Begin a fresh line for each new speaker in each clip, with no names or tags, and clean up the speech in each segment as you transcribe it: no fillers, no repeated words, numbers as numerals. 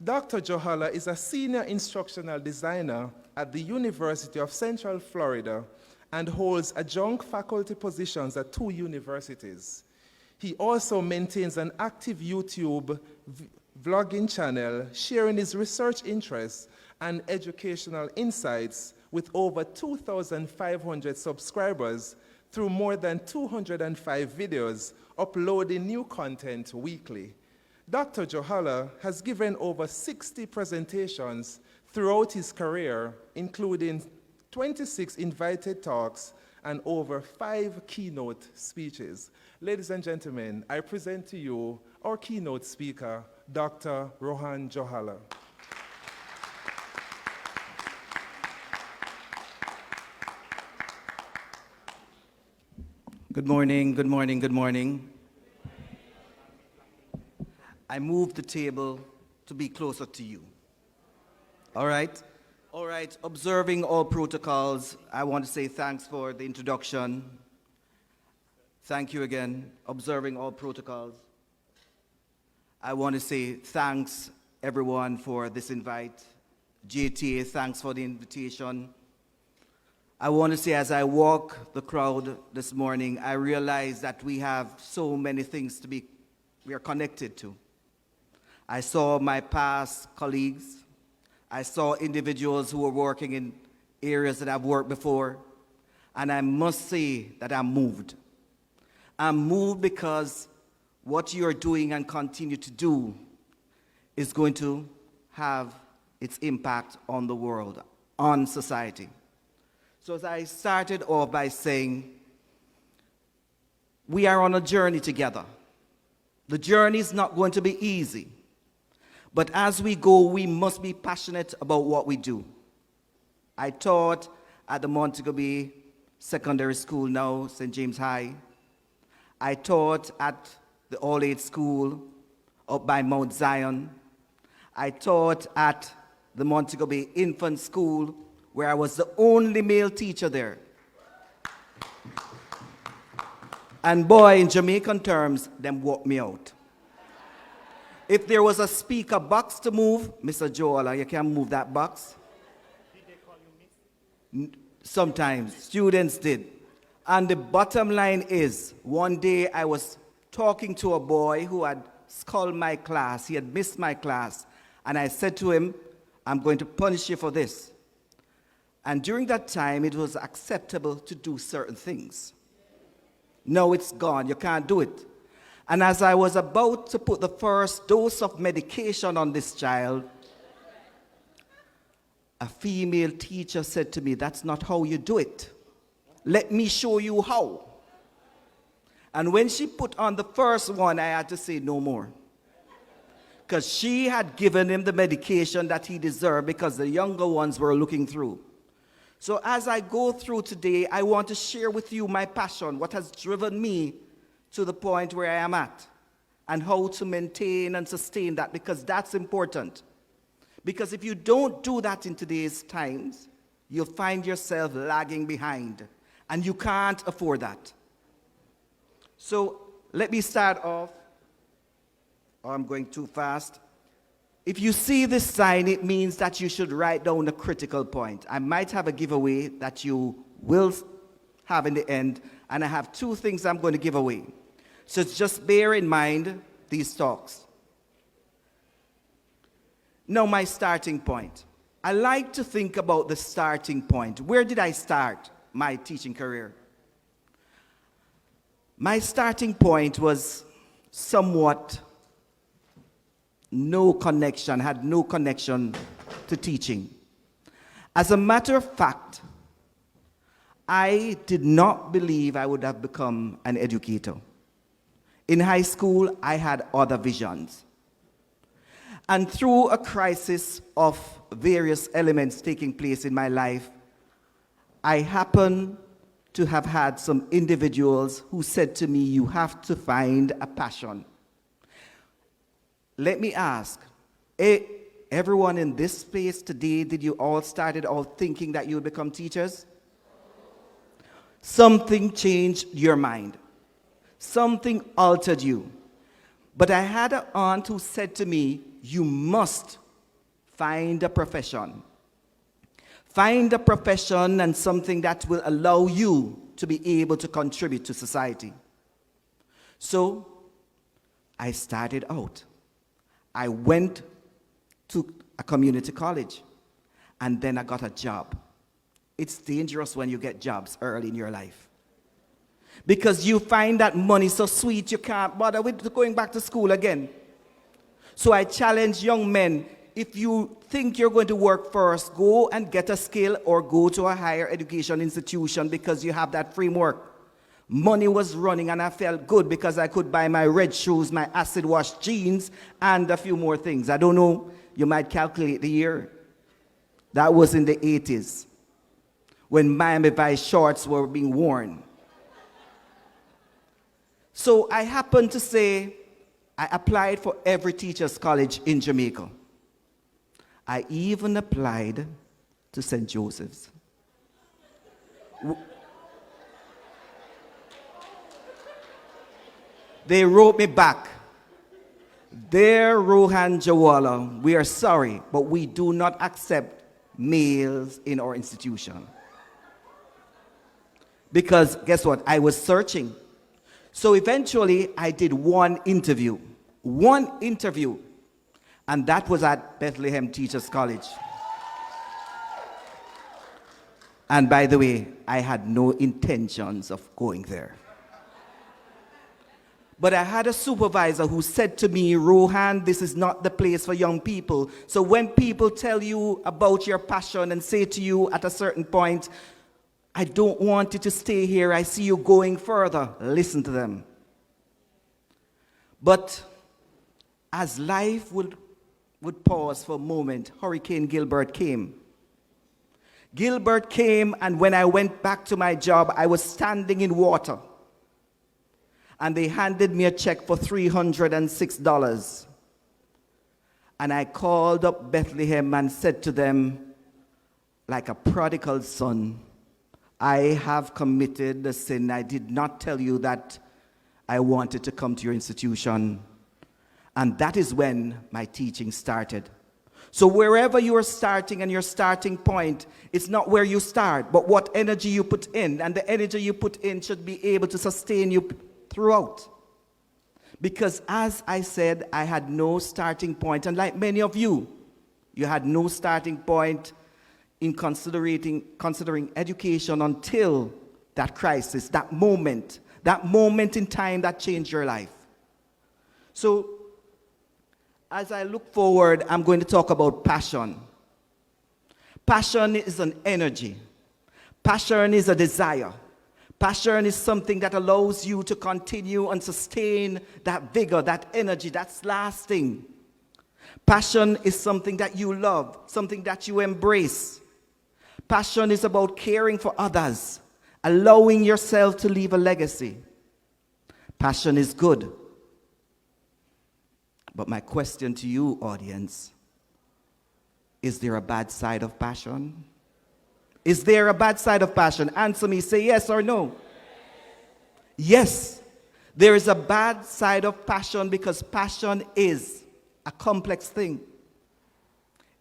Dr. Johala is a senior instructional designer at the University of Central Florida and holds adjunct faculty positions at 2 universities. He also maintains an active YouTube vlogging channel sharing his research interests and educational insights with over 2,500 subscribers through more than 205 videos, uploading new content weekly. Dr. Johala has given over 60 presentations throughout his career, including 26 invited talks and over 5 keynote speeches. Ladies and gentlemen, I present to you our keynote speaker, Dr. Rohan Johala.
Good morning, good morning, good morning. I moved the table to be closer to you. All right? All right, observing all protocols, I want to say thanks for the introduction. Thank you again. Observing all protocols. I want to say thanks, everyone, for this invite. JTA, thanks for the invitation. I want to say as I walk the crowd this morning, I realize that we have so many things we are connected to. I saw my past colleagues. I saw individuals who were working in areas that I've worked before. And I must say that I'm moved. I'm moved because what you're doing and continue to do is going to have its impact on the world, on society. So as I started off by saying, we are on a journey together. The journey is not going to be easy. But as we go, we must be passionate about what we do. I taught at the Montego Bay Secondary School, now St. James High. I taught at the All-Age School up by Mount Zion. I taught at the Montego Bay Infant School, where I was the only male teacher there. And boy, in Jamaican terms, them walked me out. If there was a speaker box to move, Mr. Joala, you can move that box. Did they call you miss? Sometimes, students did. And the bottom line is, one day I was talking to a boy who had sculled my class. He had missed my class. And I said to him, I'm going to punish you for this. And during that time, it was acceptable to do certain things. Now it's gone. You can't do it. And as I was about to put the first dose of medication on this child, a female teacher said to me, that's not how you do it. Let me show you how. And when she put on the first one, I had to say no more. Because she had given him the medication that he deserved because the younger ones were looking through. So as I go through today, I want to share with you my passion, what has driven me to the point where I am at, and how to maintain and sustain that, because that's important. Because if you don't do that in today's times, you'll find yourself lagging behind, and you can't afford that. So let me start off. Oh, I'm going too fast. If you see this sign, it means that you should write down a critical point. I might have a giveaway that you will have in the end, and I have 2 things I'm going to give away. So just bear in mind these talks. Now, my starting point. I like to think about the starting point. Where did I start my teaching career? My starting point was somewhat had no connection to teaching. As a matter of fact, I did not believe I would have become an educator. In high school, I had other visions. And through a crisis of various elements taking place in my life, I happened to have had some individuals who said to me, you have to find a passion. Let me ask, everyone in this space today, did you all started out thinking that you would become teachers? Something changed your mind. Something altered you. But I had an aunt who said to me, you must Find a profession. Find a profession and something that will allow you to be able to contribute to society. So I started out. I went to a community college, and then I got a job. It's dangerous when you get jobs early in your life, because you find that money so sweet you can't bother with going back to school again. So I challenge young men, if you think you're going to work first, go and get a skill or go to a higher education institution, because you have that framework. Money was running and I felt good because I could buy my red shoes, my acid wash jeans, and a few more things. I don't know, you might calculate the year. That was in the 80s, when Miami Vice shorts were being worn. So I happened to say, I applied for every teacher's college in Jamaica. I even applied to St. Joseph's. They wrote me back. Dear Rohan Jawala, we are sorry, but we do not accept males in our institution. Because guess what? I was searching. So eventually I did one interview, and that was at Bethlehem Teachers College. And by the way, I had no intentions of going there. But I had a supervisor who said to me, Rohan, this is not the place for young people. So when people tell you about your passion and say to you at a certain point, I don't want you to stay here, I see you going further, listen to them. But as life would pause for a moment, Hurricane Gilbert came. Gilbert came, and when I went back to my job, I was standing in water. And they handed me a check for $306. And I called up Bethlehem and said to them, like a prodigal son, I have committed the sin. I did not tell you that I wanted to come to your institution. And that is when my teaching started. So wherever you are starting and your starting point, it's not where you start, but what energy you put in. And the energy you put in should be able to sustain you throughout. Because as I said, I had no starting point. And like many of you, you had no starting point in considering education until that crisis, that moment in time that changed your life. So as I look forward, I'm going to talk about passion. Passion is an energy. Passion is a desire. Passion is something that allows you to continue and sustain that vigor, that energy, that's lasting. Passion is something that you love, something that you embrace. Passion is about caring for others, allowing yourself to leave a legacy. Passion is good. But my question to you, audience, is there a bad side of passion? Is there a bad side of passion? Answer me, say yes or no. Yes, there is a bad side of passion, because passion is a complex thing.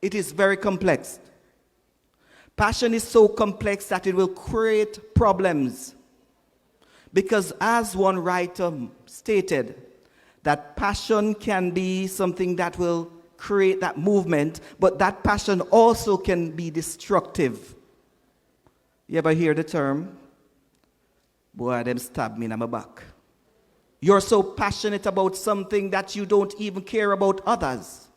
It is very complex. Passion is so complex that it will create problems. Because as one writer stated, that passion can be something that will create that movement, but that passion also can be destructive. You ever hear the term? Boy, them stab me in my back. You're so passionate about something that you don't even care about others.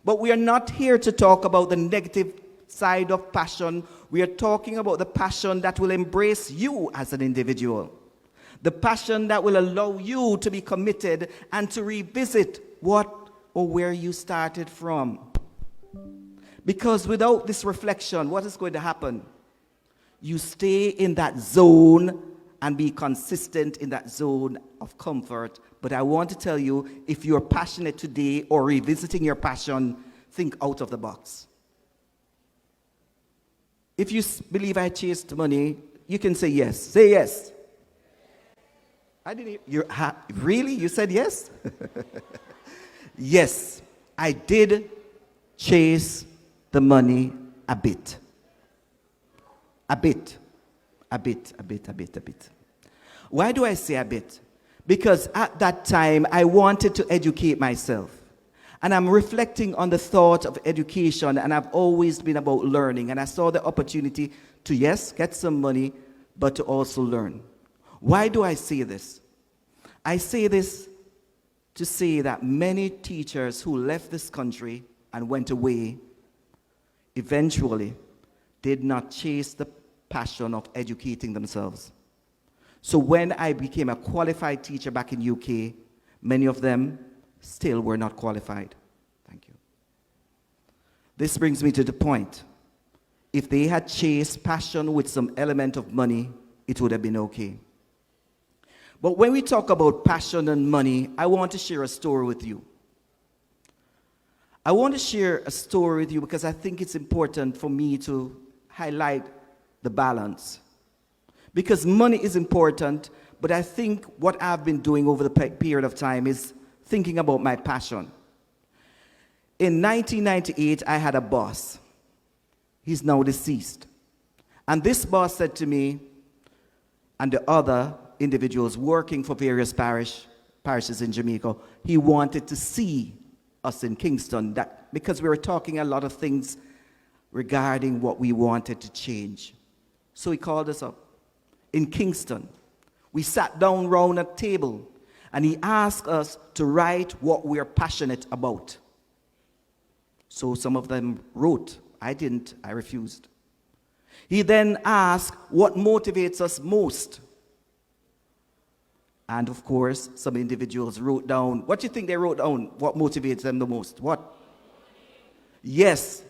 But we are not here to talk about the negative side of passion. We are talking about the passion that will embrace you as an individual. The passion that will allow you to be committed and to revisit what or where you started from. Because without this reflection, what is going to happen? You stay in that zone and be consistent in that zone of comfort. But I want to tell you, if you're passionate today or revisiting your passion, think out of the box. If you believe I chased money, you can say yes. Say yes. I didn't. Really? You said yes? Yes, I did chase the money a bit. A bit. A bit, a bit, a bit, a bit. Why do I say a bit? Because at that time, I wanted to educate myself. And I'm reflecting on the thought of education, and I've always been about learning. And I saw the opportunity to, yes, get some money, but to also learn. Why do I say this? I say this to say that many teachers who left this country and went away eventually did not chase the passion of educating themselves. So when I became a qualified teacher back in UK, many of them still were not qualified. Thank you. This brings me to the point. If they had chased passion with some element of money, it would have been okay. But when we talk about passion and money, I want to share a story with you. I want to share a story with you because I think it's important for me to highlight the balance. Because money is important, but I think what I've been doing over the period of time is thinking about my passion. In 1998, I had a boss. He's now deceased. And this boss said to me and the other individuals working for various parishes in Jamaica, he wanted to see us in Kingston, that because we were talking a lot of things regarding what we wanted to change. So he called us up in Kingston. We sat down round a table and he asked us to write what we're passionate about. So some of them wrote. I didn't, I refused. He then asked what motivates us most. And of course, some individuals wrote down, what do you think they wrote down? What motivates them the most? What? Yes.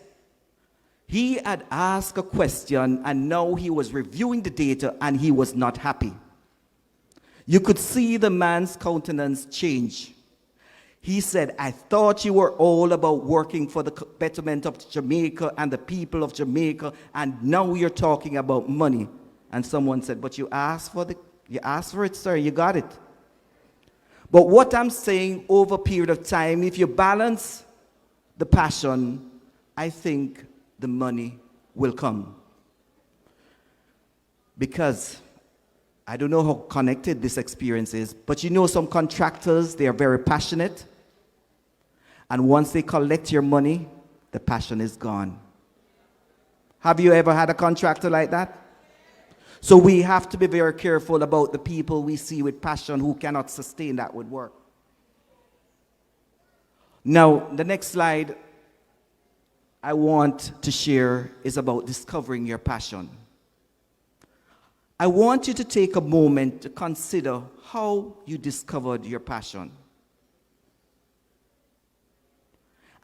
He had asked a question and now he was reviewing the data and he was not happy. You could see the man's countenance change. He said, I thought you were all about working for the betterment of Jamaica and the people of Jamaica, and now you're talking about money. And someone said, but you asked for it, sir, you got it. But what I'm saying, over a period of time, if you balance the passion, I think the money will come. Because I don't know how connected this experience is, but you know some contractors, they are very passionate. And once they collect your money, the passion is gone. Have you ever had a contractor like that? So we have to be very careful about the people we see with passion who cannot sustain that with work. Now, the next slide I want to share is about discovering your passion. I want you to take a moment to consider how you discovered your passion.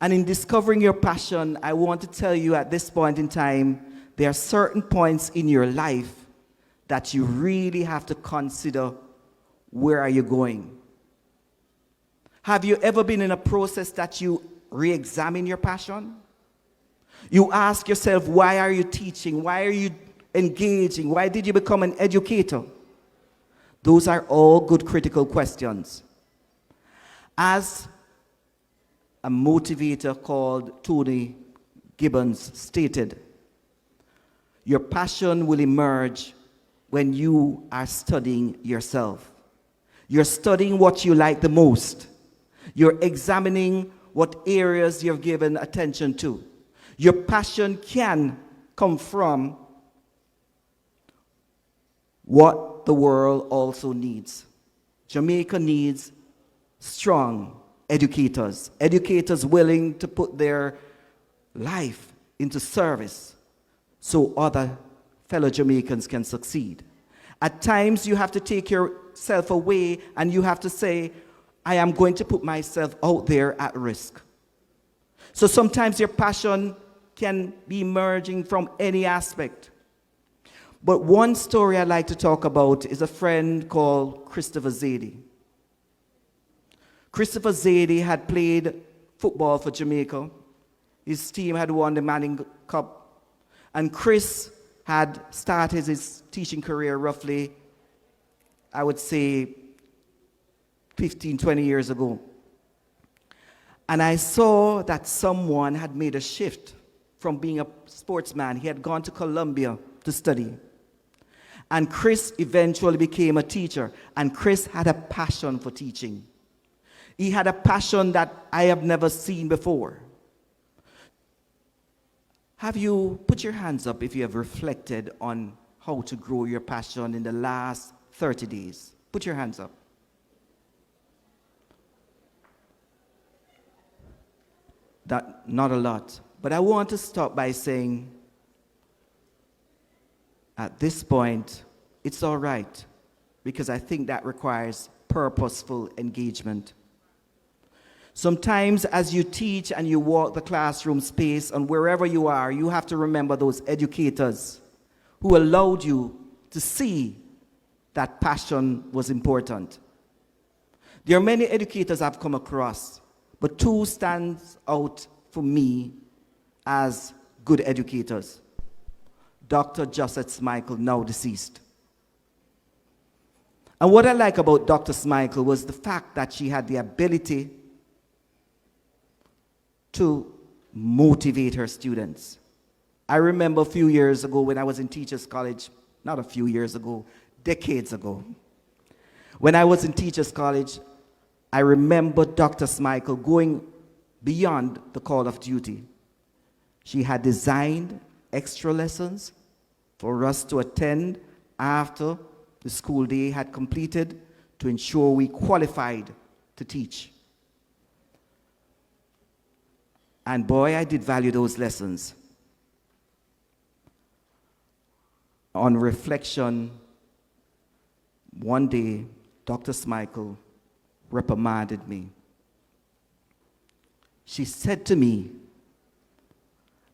And in discovering your passion, I want to tell you at this point in time, there are certain points in your life that you really have to consider, where are you going? Have you ever been in a process that you re-examine your passion? You ask yourself, why are you teaching? Why are you engaging? Why did you become an educator? Those are all good critical questions. As a motivator called Tony Gibbons stated, your passion will emerge when you are studying yourself. You're studying what you like the most. You're examining what areas you've given attention to. Your passion can come from what the world also needs. Jamaica needs strong educators, educators willing to put their life into service so other fellow Jamaicans can succeed. At times you have to take yourself away and you have to say, I am going to put myself out there at risk. So sometimes your passion can be emerging from any aspect. But one story I'd like to talk about is a friend called Christopher Zadie. Christopher Zadie had played football for Jamaica. His team had won the Manning Cup. And Chris had started his teaching career roughly, I would say, 15, 20 years ago. And I saw that someone had made a shift from being a sportsman. He had gone to Columbia to study. And Chris eventually became a teacher. And Chris had a passion for teaching. He had a passion that I have never seen before. Have you put your hands up if you have reflected on how to grow your passion in the last 30 days? Put your hands up. That, not a lot. But I want to start by saying, at this point, it's all right, because I think that requires purposeful engagement. Sometimes as you teach and you walk the classroom space and wherever you are, you have to remember those educators who allowed you to see that passion was important. There are many educators I've come across, but two stands out for me as good educators. Dr. Josette Smikle, now deceased. And what I like about Dr. Smikle was the fact that she had the ability to motivate her students. I remember a few years ago when I was in Teachers College, not a few years ago, decades ago. When I was in Teachers College, I remember Dr. Smikle going beyond the call of duty. She had designed extra lessons for us to attend after the school day had completed to ensure we qualified to teach. And boy, I did value those lessons. On reflection, one day, Dr. Smikle reprimanded me. She said to me,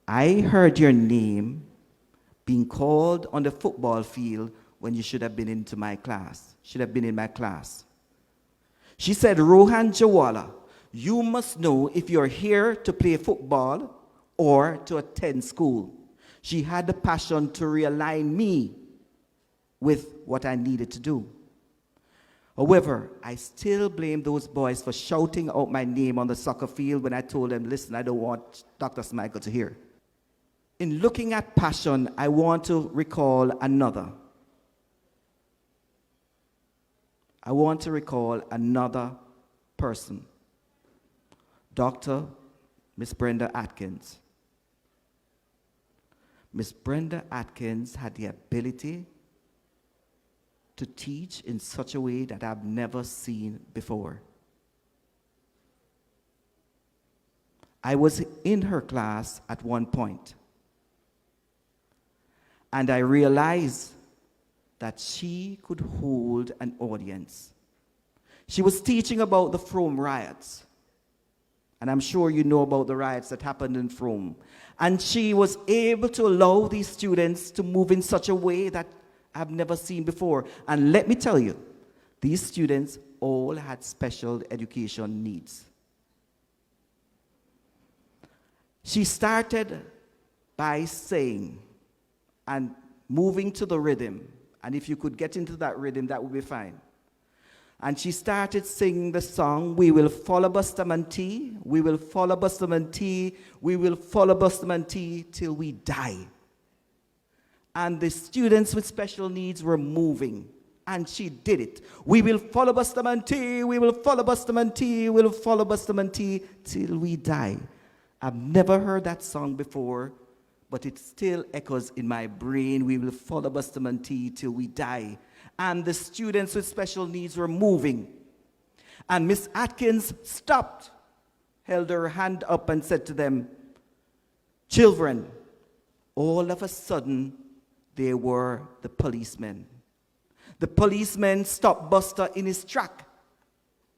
I heard your name being called on the football field when you should have been in my class. She said, Rohan Jawala, you must know if you're here to play football or to attend school. She had the passion to realign me with what I needed to do. However, I still blame those boys for shouting out my name on the soccer field when I told them, listen, I don't want Dr. Smikle to hear. In looking at passion, I want to recall another. I want to recall another person. Dr. Miss Brenda Atkins. Miss Brenda Atkins had the ability to teach in such a way that I've never seen before. I was in her class at one point, and I realized that she could hold an audience. She was teaching about the Frome riots. And I'm sure you know about the riots that happened in Frome. And she was able to allow these students to move in such a way that I've never seen before. And let me tell you, these students all had special education needs. She started by saying and moving to the rhythm. And if you could get into that rhythm, that would be fine. And she started singing the song, we will follow Bustamante, we will follow Bustamante, we will follow Bustamante till we die. And the students with special needs were moving, and she did it. We will follow Bustamante, we will follow Bustamante, we will follow Bustamante till we die. I've never heard that song before, but it still echoes in my brain. We will follow Bustamante till we die. And the students with special needs were moving. And Miss Atkins stopped, held her hand up and said to them, children, all of a sudden, they were the policemen. The policemen stopped Buster in his track,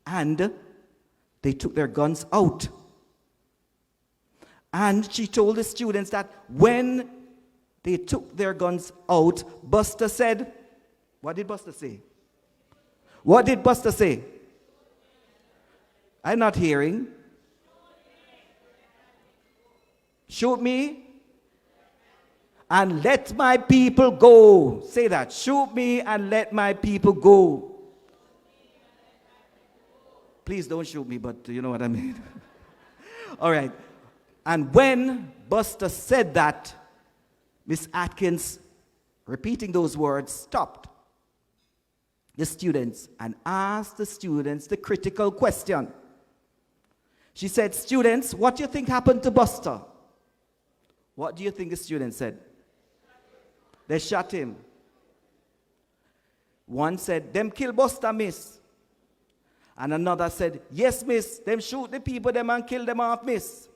and they took their guns out. And she told the students that when they took their guns out, Buster said, what did Buster say? What did Buster say? I'm not hearing. Shoot me and let my people go. Say that. Shoot me and let my people go. Please don't shoot me, but you know what I mean. All right. And when Buster said that, Miss Atkins, repeating those words, stopped the students and asked the students the critical question. She said, students, what do you think happened to Buster? What do you think the students said? They shot him. One said, them kill Buster, miss. And another said, yes, miss, them shoot the people, them and kill them off, miss.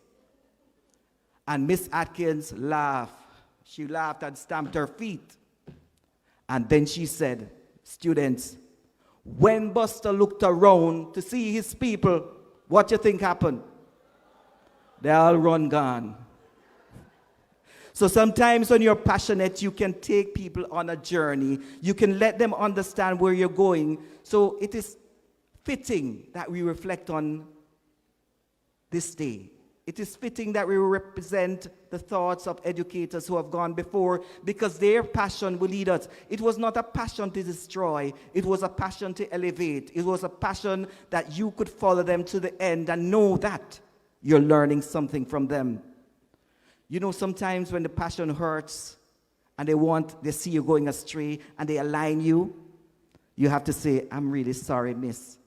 And Miss Atkins laughed. She laughed and stamped her feet. And then she said, students, when Buster looked around to see his people, what do you think happened? They all run gone. So sometimes when you're passionate, you can take people on a journey. You can let them understand where you're going. So it is fitting that we reflect on this day. It is fitting that we represent the thoughts of educators who have gone before, because their passion will lead us. It was not a passion to destroy. It was a passion to elevate. It was a passion that you could follow them to the end and know that you're learning something from them. You know, sometimes when the passion hurts and they see you going astray and they align you, you have to say, I'm really sorry, miss.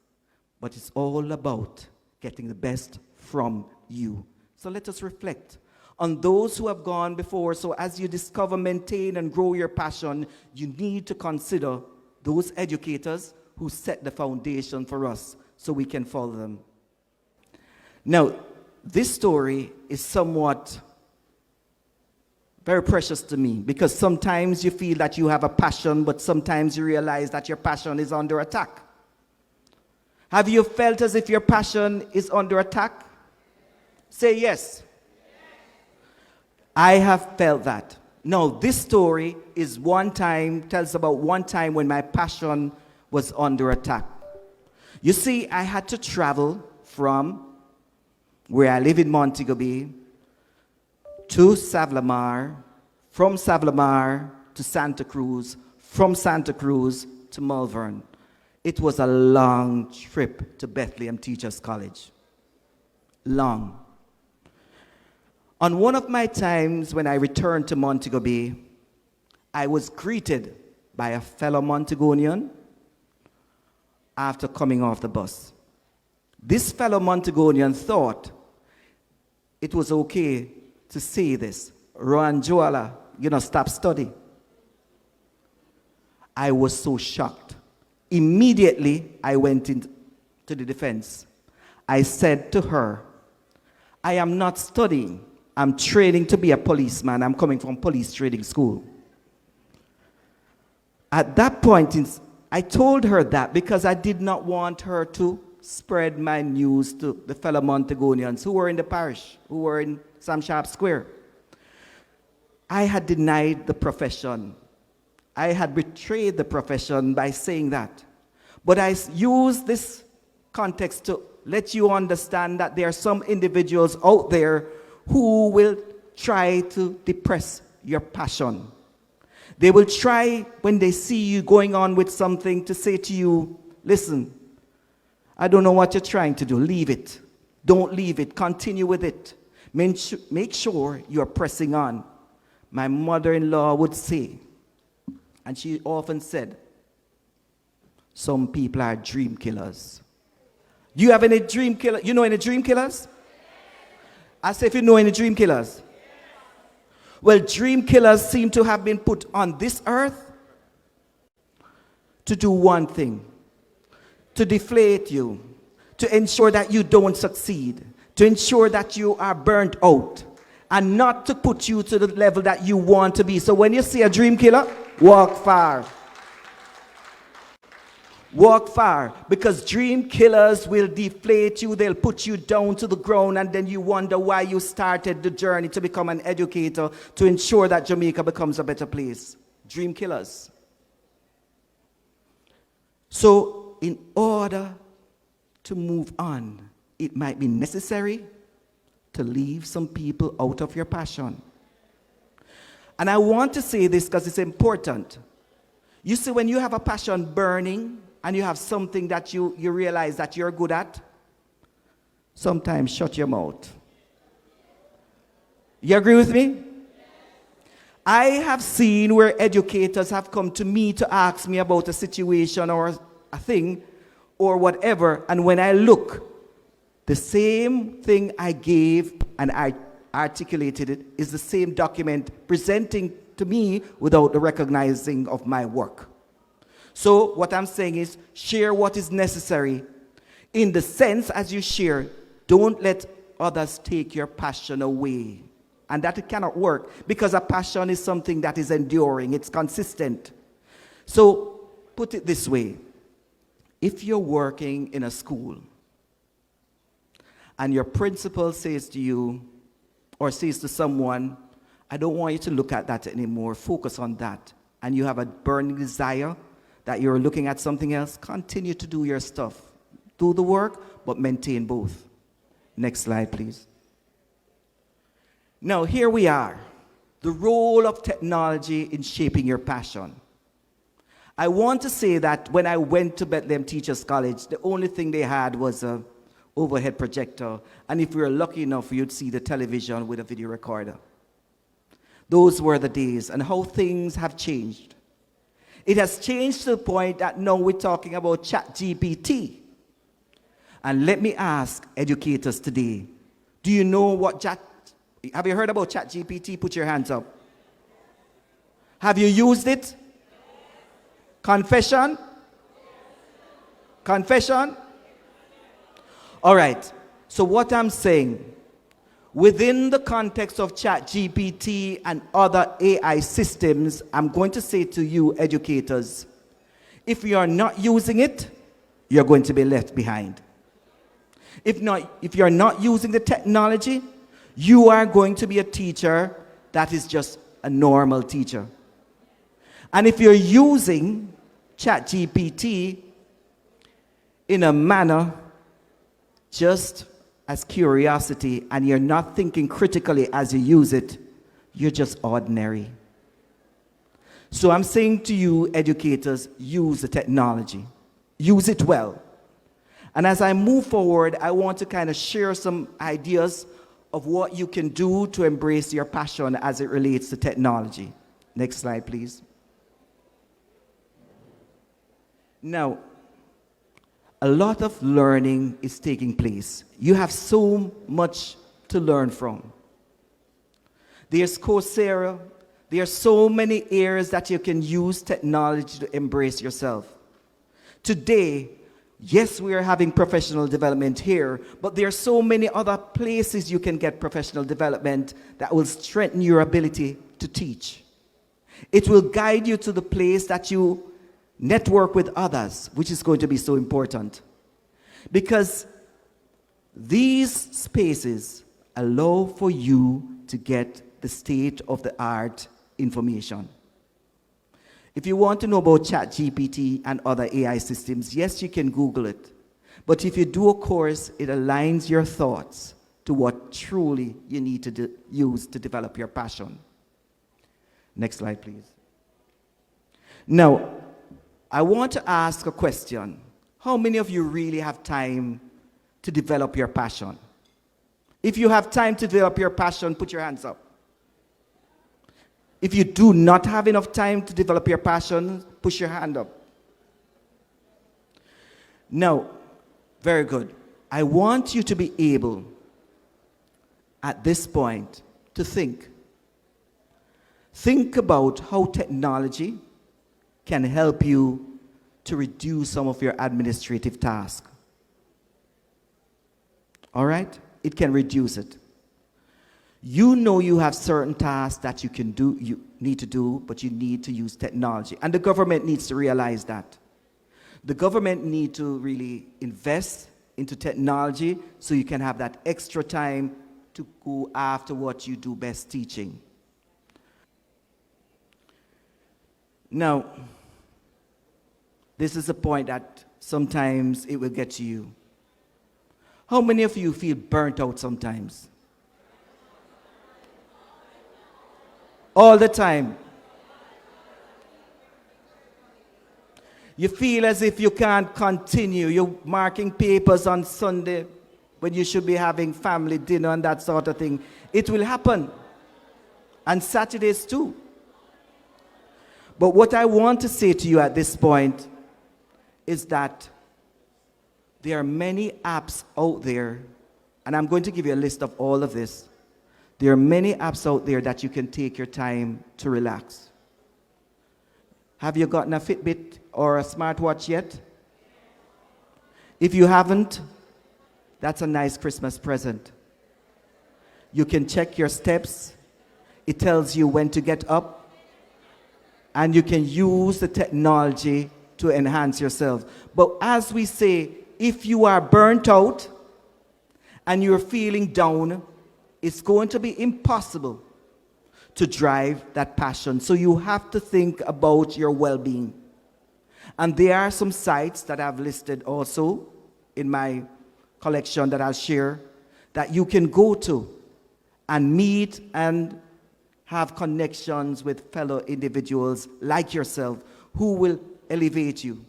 But it's all about getting the best from you. So let us reflect on those who have gone before. So as you discover, maintain, and grow your passion, you need to consider those educators who set the foundation for us so we can follow them. Now, this story is somewhat very precious to me, because sometimes you feel that you have a passion, but sometimes you realize that your passion is under attack. Have you felt as if your passion is under attack? Say yes. I have felt that. Now, this story tells about one time when my passion was under attack. You see, I had to travel from where I live in Montego Bay to Savlamar, from Savlamar to Santa Cruz, from Santa Cruz to Malvern. It was a long trip to Bethlehem Teachers College. Long. On one of my times when I returned to Montego Bay, I was greeted by a fellow Montegonian after coming off the bus. This fellow Montegonian thought it was okay to say this. Rohan Joala, stop study. I was so shocked. Immediately, I went into the defense. I said to her, I am not studying. I'm training to be a policeman. I'm coming from police training school. At that point, I told her that because I did not want her to spread my news to the fellow Montegonians who were in the parish, who were in Sam Sharp Square. I had denied the profession. I had betrayed the profession by saying that. But I use this context to let you understand that there are some individuals out there who will try to depress your passion. They will try, when they see you going on with something, to say to you, listen, I don't know what you're trying to do. Leave it. Don't leave it. Continue with it. Make sure you're pressing on. My mother-in-law would say, and she often said, some people are dream killers. Do you have any dream killers? You know any dream killers? I say, if you know any dream killers. Well, dream killers seem to have been put on this earth to do one thing: to deflate you, to ensure that you don't succeed, to ensure that you are burnt out, and not to put you to the level that you want to be. So when you see a dream killer, walk far. Walk far, because dream killers will deflate you. They'll put you down to the ground, and then you wonder why you started the journey to become an educator, to ensure that Jamaica becomes a better place. Dream killers. So in order to move on, it might be necessary to leave some people out of your passion. And I want to say this because it's important. You see, when you have a passion burning and you have something that you realize that you're good at, sometimes shut your mouth. You agree with me? I have seen where educators have come to me to ask me about a situation or a thing or whatever, and when I look, the same thing I gave and I articulated it is the same document presenting to me without the recognizing of my work. So what I'm saying is share what is necessary. In the sense as you share, don't let others take your passion away. And that it cannot work because a passion is something that is enduring, it's consistent. So put it this way. If you're working in a school and your principal says to you or says to someone, I don't want you to look at that anymore, focus on that, and you have a burning desire that you're looking at something else, continue to do your stuff. Do the work, but maintain both. Next slide, please. Now, here we are. The role of technology in shaping your passion. I want to say that when I went to Bethlehem Teachers College, the only thing they had was an overhead projector, and if we were lucky enough, you'd see the television with a video recorder. Those were the days, and how things have changed. It has changed to the point that now we're talking about ChatGPT. And let me ask educators today, do you know what have you heard about ChatGPT? Put your hands up. Have you used it? Confession? Confession? All right. So what I'm saying, within the context of ChatGPT and other AI systems, I'm going to say to you educators, if you are not using it, you're going to be left behind. If you're not using the technology, you are going to be a teacher that is just a normal teacher. And if you're using ChatGPT in a manner just as curiosity and you're not thinking critically as you use it, you're just ordinary. So I'm saying to you, educators, use the technology. Use it well. And as I move forward, I want to kind of share some ideas of what you can do to embrace your passion as it relates to technology. Next slide, please. Now, a lot of learning is taking place. You have so much to learn from. There's Coursera. There are so many areas that you can use technology to embrace yourself. Today, yes, we are having professional development here, but there are so many other places you can get professional development that will strengthen your ability to teach. It will guide you to the place that you network with others, which is going to be so important. Because these spaces allow for you to get the state-of-the-art information. If you want to know about ChatGPT and other AI systems, yes, you can Google it. But if you do a course, it aligns your thoughts to what truly you need to use to develop your passion. Next slide, please. Now, I want to ask a question. How many of you really have time to develop your passion? If you have time to develop your passion, put your hands up. If you do not have enough time to develop your passion, push your hand up. Now, very good. I want you to be able, at this point, to think. Think about how technology can help you to reduce some of your administrative tasks. All right? It can reduce it. You know you have certain tasks that you need to do, but you need to use technology. And the government needs to realize that. The government needs to really invest into technology so you can have that extra time to go after what you do best, teaching. Now, this is a point that sometimes it will get to you. How many of you feel burnt out sometimes? All the time. You feel as if you can't continue. You're marking papers on Sunday when you should be having family dinner and that sort of thing. It will happen. And Saturdays too. But what I want to say to you at this point is that there are many apps out there, and I'm going to give you a list of all of this. There are many apps out there that you can take your time to relax. Have you gotten a Fitbit or a smartwatch yet? If you haven't, that's a nice Christmas present. You can check your steps. It tells you when to get up. And you can use the technology to enhance yourself. But as we say, if you are burnt out and you're feeling down, it's going to be impossible to drive that passion. So you have to think about your well-being. And there are some sites that I've listed also in my collection that I'll share that you can go to and meet and have connections with fellow individuals like yourself who will elevate you.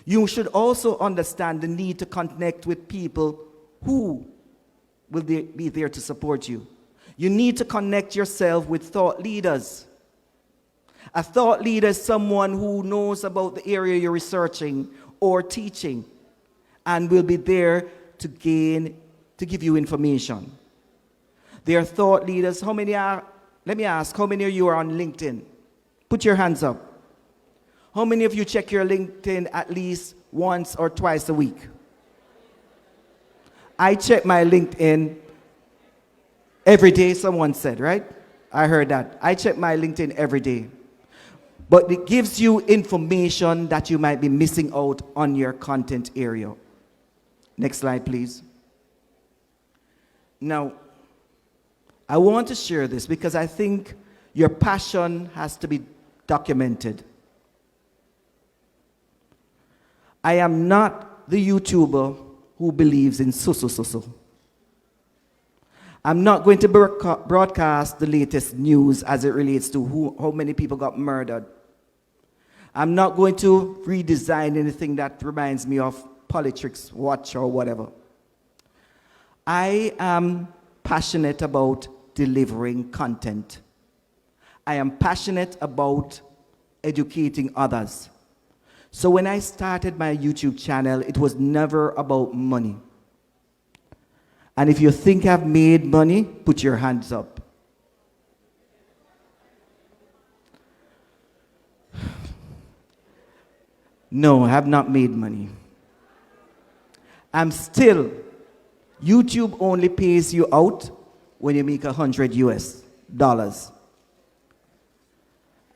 You should also understand the need to connect with people who will be there to support you. You need to connect yourself with thought leaders. A thought leader is someone who knows about the area you're researching or teaching and will be there to give you information. There are thought leaders. How many are, let me ask, how many of you are on LinkedIn? Put your hands up. How many of you check your LinkedIn at least once or twice a week? I check my LinkedIn every day, someone said, right? I heard that. I check my LinkedIn every day. But it gives you information that you might be missing out on your content area. Next slide, please. Now, I want to share this because I think your passion has to be documented. I am not the YouTuber who believes in so. I'm not going to broadcast the latest news as it relates to how many people got murdered. I'm not going to redesign anything that reminds me of Politics Watch or whatever. I am passionate about delivering content. I am passionate about educating others. So when I started my YouTube channel, it was never about money. And if you think I've made money, put your hands up. No, I have not made money. YouTube only pays you out when you make $100 US.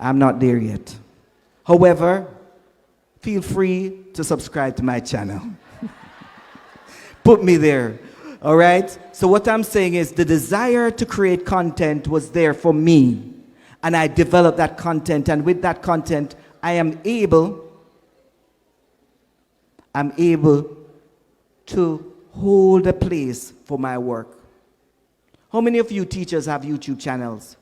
I'm not there yet. However, feel free to subscribe to my channel. Put me there, all right? So what I'm saying is the desire to create content was there for me, and I developed that content, and with that content, I am able to hold a place for my work. How many of you teachers have YouTube channels?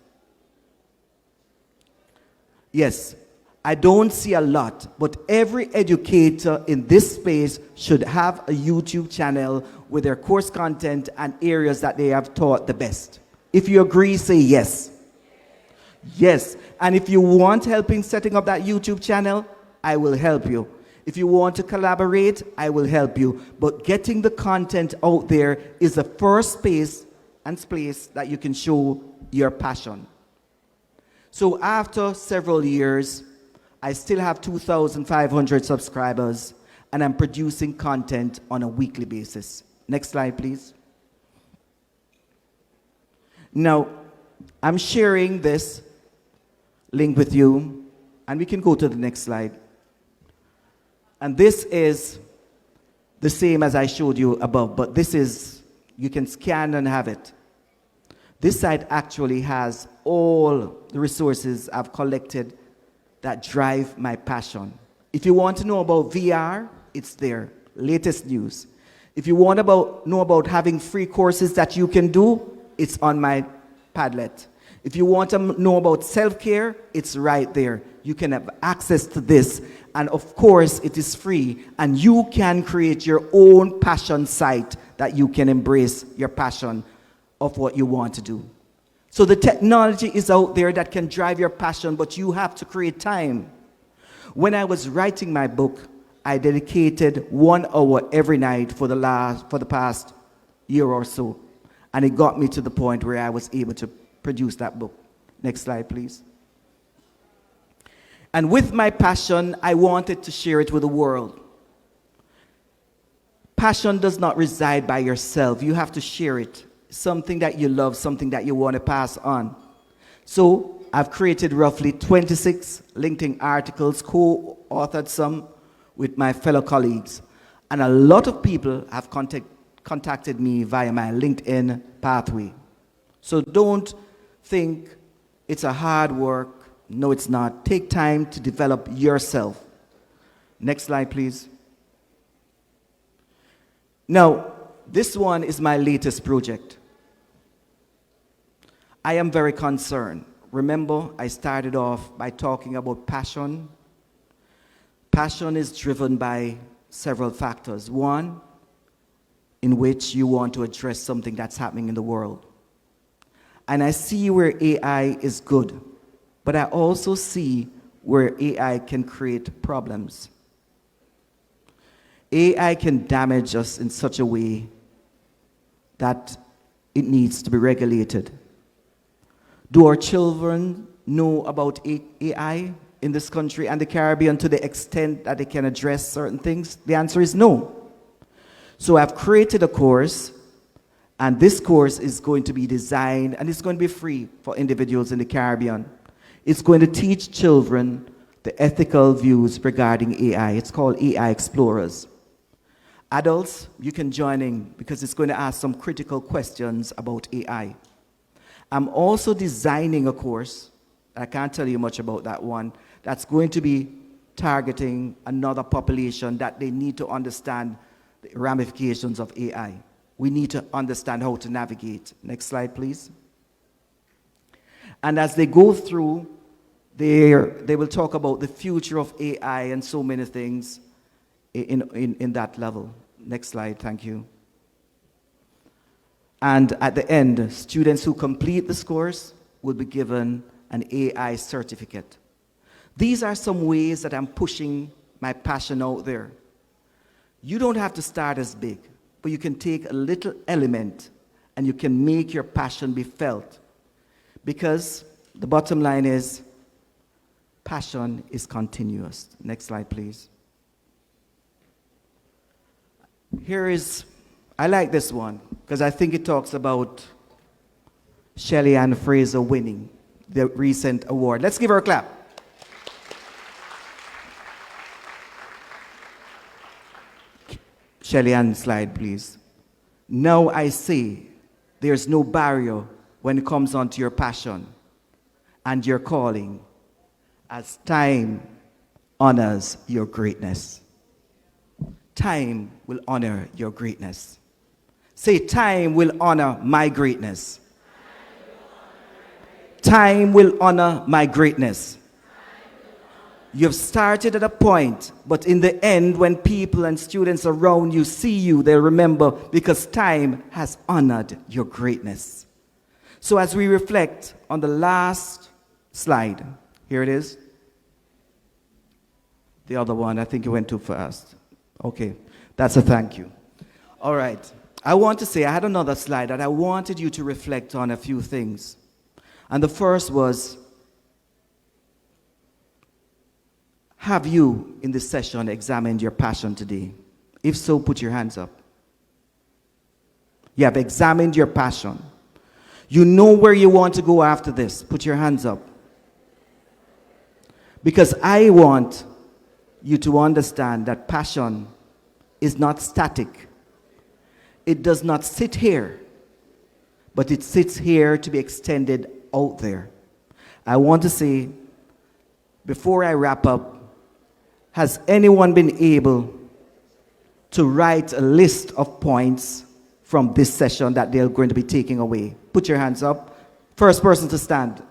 Yes. I don't see a lot, but every educator in this space should have a YouTube channel with their course content and areas that they have taught the best. If you agree, say yes. Yes. And if you want help in setting up that YouTube channel, I will help you. If you want to collaborate, I will help you. But getting the content out there is the first place that you can show your passion. So after several years, I still have 2,500 subscribers, and I'm producing content on a weekly basis. Next slide, please. Now, I'm sharing this link with you, and we can go to the next slide. And this is the same as I showed you above, but this is, you can scan and have it. This site actually has all the resources I've collected that drive my passion. If you want to know about VR, it's there. Latest news. If you want to know about having free courses that you can do, it's on my Padlet. If you want to know about self-care, it's right there. You can have access to this. And of course, it is free. And you can create your own passion site that you can embrace your passion of what you want to do. So the technology is out there that can drive your passion, but you have to create time. When I was writing my book, I dedicated 1 hour every night for the past year or so. And it got me to the point where I was able to produce that book. Next slide, please. And with my passion, I wanted to share it with the world. Passion does not reside by yourself. You have to share it. Something that you love, something that you want to pass on. So I've created roughly 26 LinkedIn articles, co-authored some with my fellow colleagues. And a lot of people have contacted me via my LinkedIn pathway. So don't think it's a hard work. No, it's not. Take time to develop yourself. Next slide, please. Now, this one is my latest project. I am very concerned. Remember, I started off by talking about passion. Passion is driven by several factors. One, in which you want to address something that's happening in the world. And I see where AI is good, but I also see where AI can create problems. AI can damage us in such a way that it needs to be regulated. Do our children know about AI in this country and the Caribbean to the extent that they can address certain things? The answer is no. So I've created a course, and this course is going to be designed, and it's going to be free for individuals in the Caribbean. It's going to teach children the ethical views regarding AI. It's called AI Explorers. Adults, you can join in because it's going to ask some critical questions about AI. I'm also designing a course, I can't tell you much about that one, that's going to be targeting another population that they need to understand the ramifications of AI. We need to understand how to navigate. Next slide, please. And as they go through, they will talk about the future of AI and so many things in that level. Next slide, thank you. And at the end, students who complete this course will be given an AI certificate. These are some ways that I'm pushing my passion out there. You don't have to start as big, but you can take a little element and you can make your passion be felt. Because the bottom line is, passion is continuous. Next slide, please. I like this one, because I think it talks about Shelley Ann Fraser winning the recent award. Let's give her a clap. Shelley Ann, slide, please. Now I say, there's no barrier when it comes onto your passion and your calling, as time honors your greatness. Time will honor your greatness. Say, time will honor my greatness. Time will honor my greatness. You've started at a point, but in the end, when people and students around you see you, they'll remember because time has honored your greatness. So as we reflect on the last slide, here it is. The other one, I think you went too fast. Okay, that's a thank you. All right, I want to say, I had another slide that I wanted you to reflect on a few things. And the first was, have you in this session examined your passion today? If so, put your hands up. You have examined your passion. You know where you want to go after this. Put your hands up. Because I want you to understand that passion is not static. It does not sit here, but it sits here to be extended out there. I want to say, before I wrap up, has anyone been able to write a list of points from this session that they're going to be taking away? Put your hands up. First person to stand.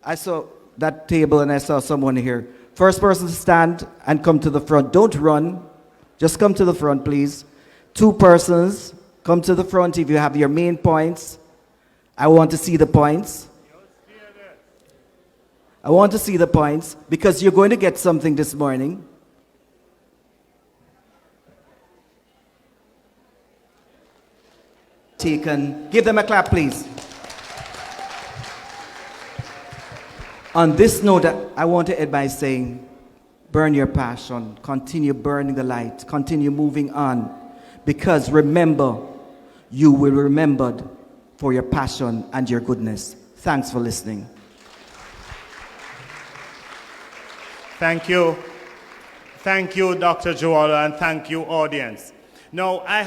I saw that table and I saw someone here. First person to stand and come to the front. Don't run. Just come to the front, please. Two persons, come to the front if you have your main points. I want to see the points. I want to see the points because you're going to get something this morning. Taken. Give them a clap, please. On this note, I want to end by saying, burn your passion, continue burning the light, continue moving on, because remember, you will be remembered for your passion and your goodness. Thanks for listening.
Thank you. Thank you, Dr. Joel, and thank you, audience. Now, I